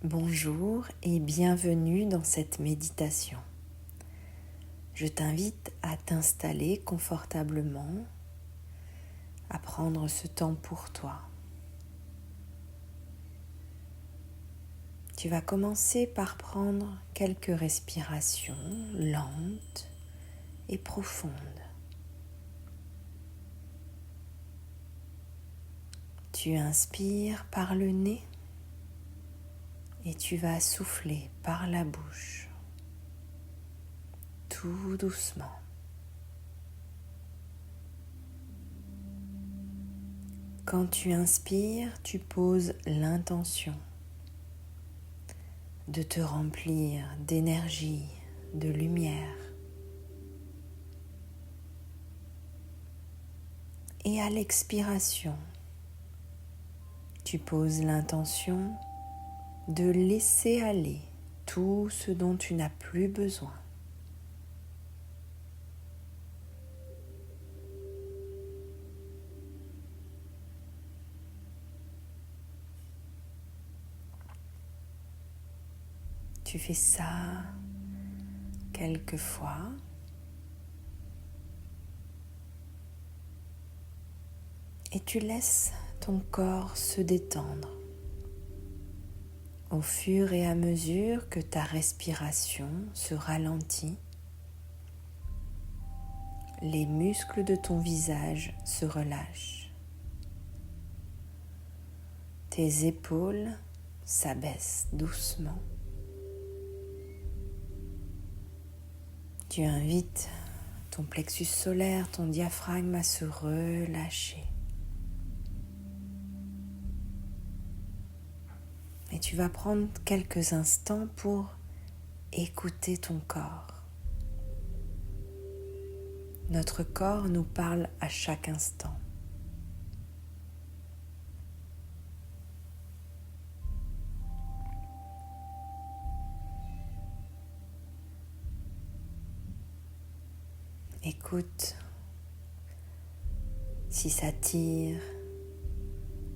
Bonjour et bienvenue dans cette méditation. Je t'invite à t'installer confortablement, à prendre ce temps pour toi. Tu vas commencer par prendre quelques respirations lentes et profondes. Tu inspires par le nez et tu vas souffler par la bouche, tout doucement. Quand tu inspires, tu poses l'intention de te remplir d'énergie, de lumière. Et à l'expiration, tu poses l'intention de laisser aller tout ce dont tu n'as plus besoin. Tu fais ça quelques fois. Et tu laisses ton corps se détendre au fur et à mesure que ta respiration se ralentit. Les muscles de ton visage se relâchent. Tes épaules s'abaissent doucement. Tu invites ton plexus solaire, ton diaphragme à se relâcher. Et tu vas prendre quelques instants pour écouter ton corps. Notre corps nous parle à chaque instant. Écoute si ça tire,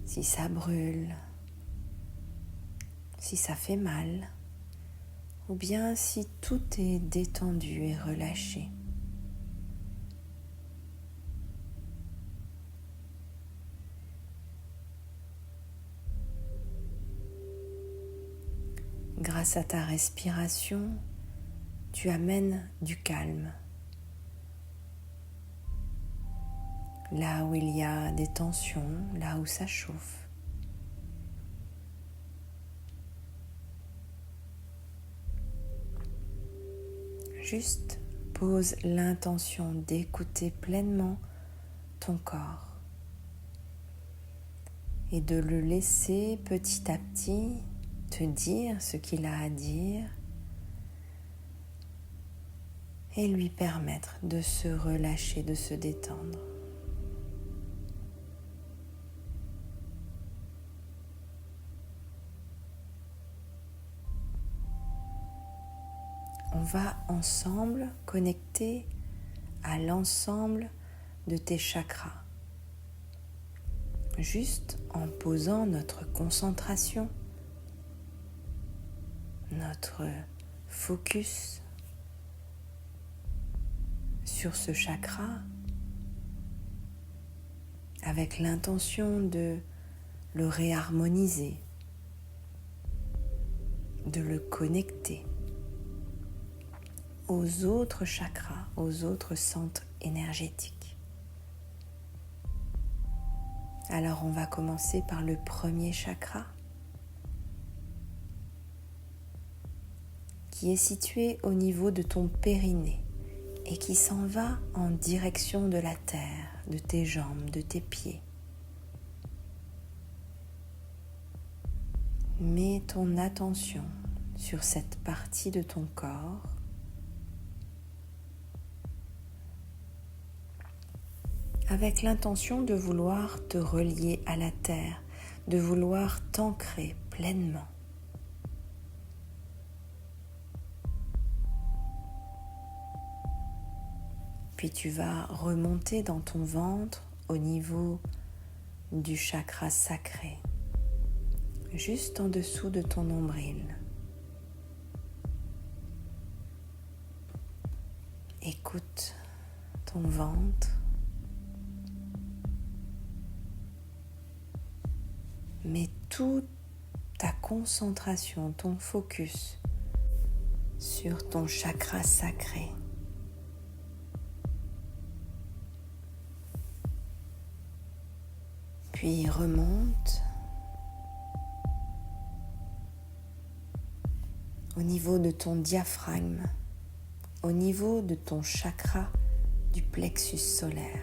si ça brûle, si ça fait mal, ou bien si tout est détendu et relâché. Grâce à ta respiration, tu amènes du calme. Là où il y a des tensions, là où ça chauffe. Juste pose l'intention d'écouter pleinement ton corps et de le laisser petit à petit te dire ce qu'il a à dire et lui permettre de se relâcher, de se détendre. On va ensemble connecter à l'ensemble de tes chakras, juste en posant notre concentration, notre focus sur ce chakra, avec l'intention de le réharmoniser, de le connecter aux autres chakras, aux autres centres énergétiques. Alors on va commencer par le premier chakra qui est situé au niveau de ton périnée et qui s'en va en direction de la terre, de tes jambes, de tes pieds. Mets ton attention sur cette partie de ton corps avec l'intention de vouloir te relier à la terre, de vouloir t'ancrer pleinement. Puis tu vas remonter dans ton ventre au niveau du chakra sacré, juste en dessous de ton nombril. Écoute ton ventre. Mets toute ta concentration, ton focus sur ton chakra sacré. Puis remonte au niveau de ton diaphragme, au niveau de ton chakra du plexus solaire.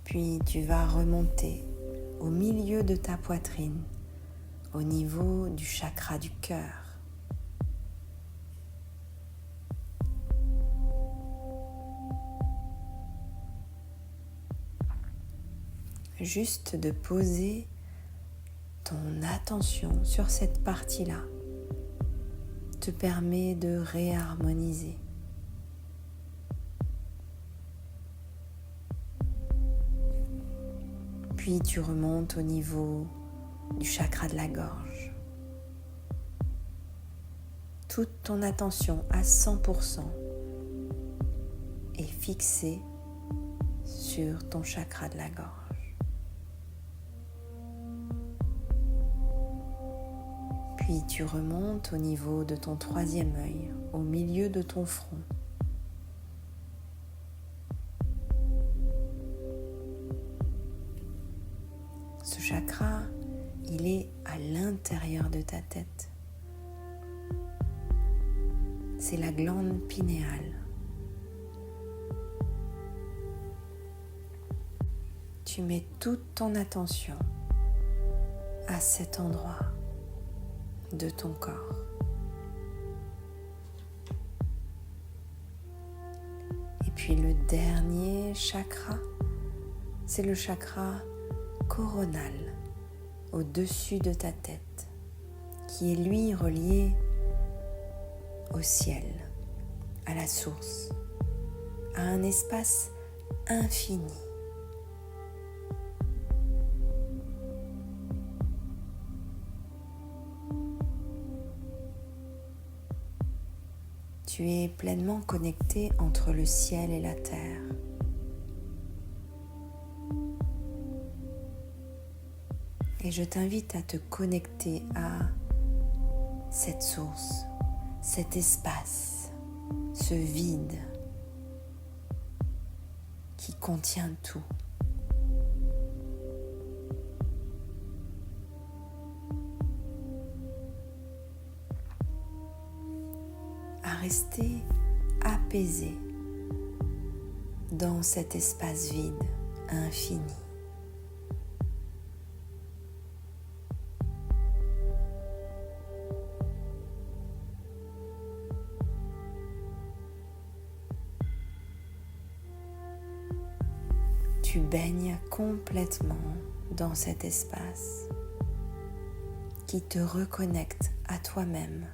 Puis tu vas remonter au milieu de ta poitrine, au niveau du chakra du cœur. Juste de poser ton attention sur cette partie-là te permet de réharmoniser. Puis tu remontes au niveau du chakra de la gorge. Toute ton attention à 100% est fixée sur ton chakra de la gorge. Puis tu remontes au niveau de ton troisième œil, au milieu de ton front. Ce chakra, il est à l'intérieur de ta tête. C'est la glande pinéale. Tu mets toute ton attention à cet endroit de ton corps. Et puis le dernier chakra, c'est le chakra coronal au-dessus de ta tête, qui est lui relié au ciel, à la source, à un espace infini. Tu es pleinement connecté entre le ciel et la terre. Et je t'invite à te connecter à cette source, cet espace, ce vide qui contient tout. À rester apaisé dans cet espace vide infini. Tu baignes complètement dans cet espace qui te reconnecte à toi-même.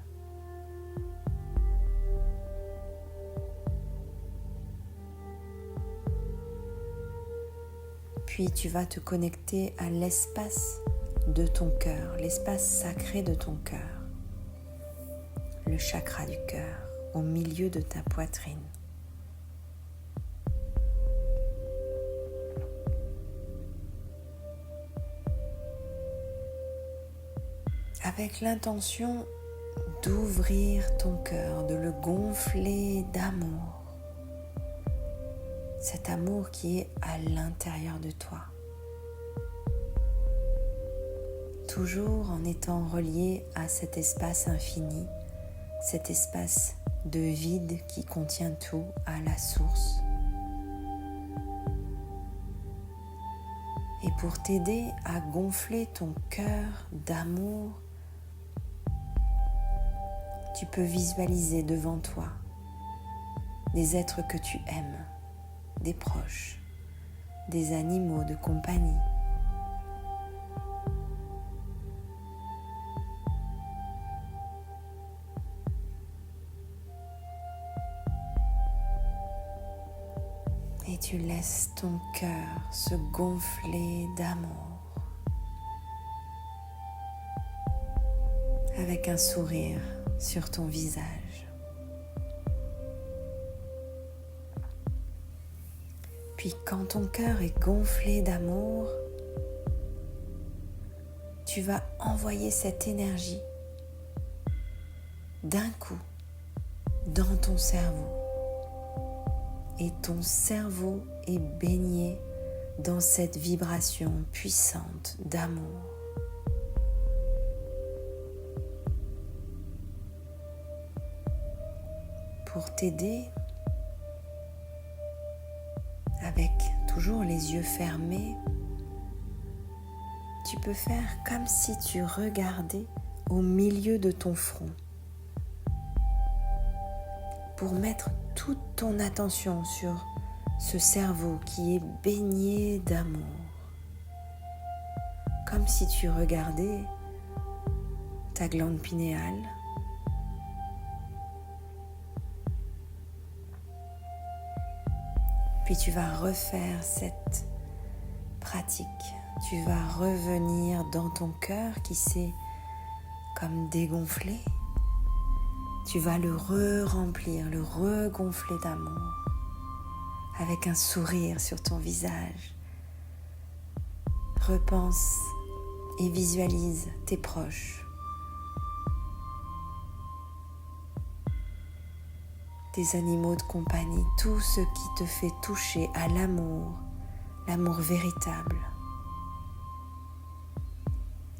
Puis tu vas te connecter à l'espace de ton cœur, l'espace sacré de ton cœur, le chakra du cœur au milieu de ta poitrine. Avec l'intention d'ouvrir ton cœur, de le gonfler d'amour. Cet amour qui est à l'intérieur de toi. Toujours en étant relié à cet espace infini, cet espace de vide qui contient tout, à la source. Et pour t'aider à gonfler ton cœur d'amour, tu peux visualiser devant toi des êtres que tu aimes, des proches, des animaux de compagnie. Et tu laisses ton cœur se gonfler d'amour avec un sourire sur ton visage. Puis quand ton cœur est gonflé d'amour, tu vas envoyer cette énergie d'un coup dans ton cerveau. Et ton cerveau est baigné dans cette vibration puissante d'amour. Pour t'aider, avec toujours les yeux fermés, tu peux faire comme si tu regardais au milieu de ton front pour mettre toute ton attention sur ce cerveau qui est baigné d'amour. Comme si tu regardais ta glande pinéale, puis tu vas refaire cette pratique. Tu vas revenir dans ton cœur qui s'est comme dégonflé. Tu vas le re-remplir, le regonfler d'amour avec un sourire sur ton visage. Repense et visualise tes proches, tes animaux de compagnie, tout ce qui te fait toucher à l'amour, l'amour véritable.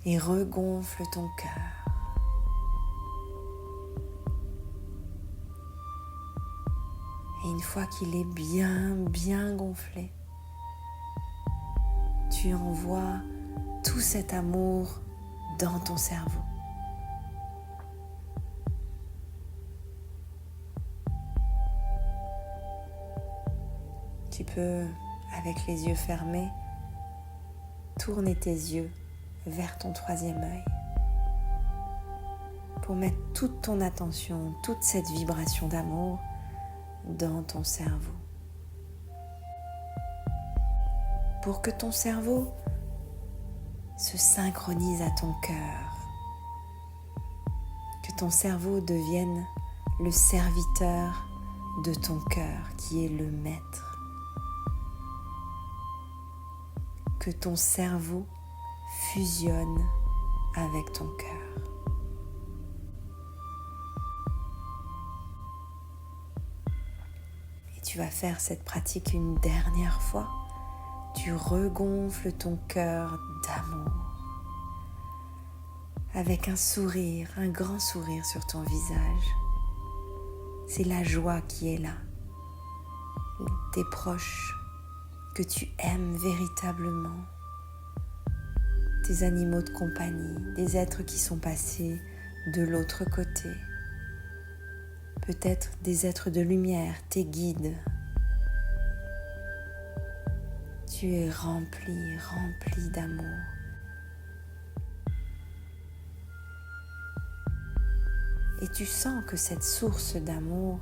Et regonfle ton cœur. Et une fois qu'il est bien gonflé, tu envoies tout cet amour dans ton cerveau. Tu peux, avec les yeux fermés, tourner tes yeux vers ton troisième œil pour mettre toute ton attention, toute cette vibration d'amour dans ton cerveau. Pour que ton cerveau se synchronise à ton cœur, que ton cerveau devienne le serviteur de ton cœur qui est le maître, que ton cerveau fusionne avec ton cœur. Tu vas faire cette pratique une dernière fois. Tu regonfles ton cœur d'amour avec un sourire, un grand sourire sur ton visage. C'est la joie qui est là. Tes proches que tu aimes véritablement. Tes animaux de compagnie, des êtres qui sont passés de l'autre côté. Peut-être des êtres de lumière, tes guides. Tu es rempli d'amour. Et tu sens que cette source d'amour,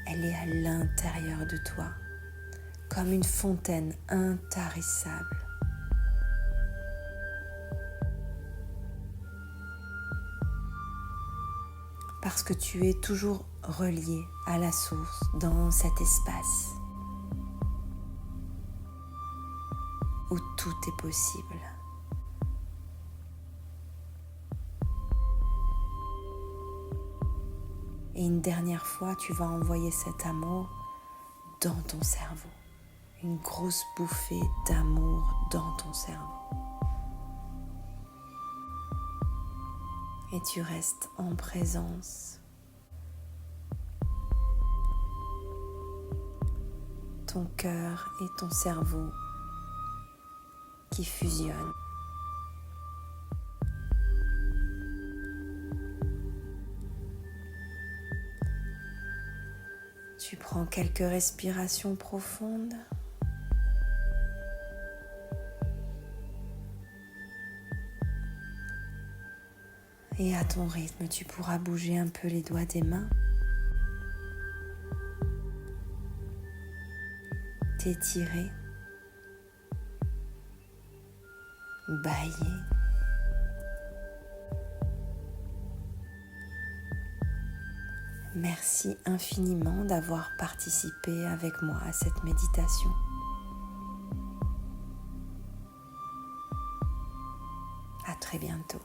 elle est à l'intérieur de toi, comme une fontaine intarissable. Parce que tu es toujours relié à la source dans cet espace où tout est possible. Et une dernière fois, tu vas envoyer cet amour dans ton cerveau. Une grosse bouffée d'amour dans ton cerveau. Et tu restes en présence. Ton cœur et ton cerveau qui fusionnent. Tu prends quelques respirations profondes. Et à ton rythme, tu pourras bouger un peu les doigts des mains. t'étirer, bâiller. Merci infiniment d'avoir participé avec moi à cette méditation. À très bientôt.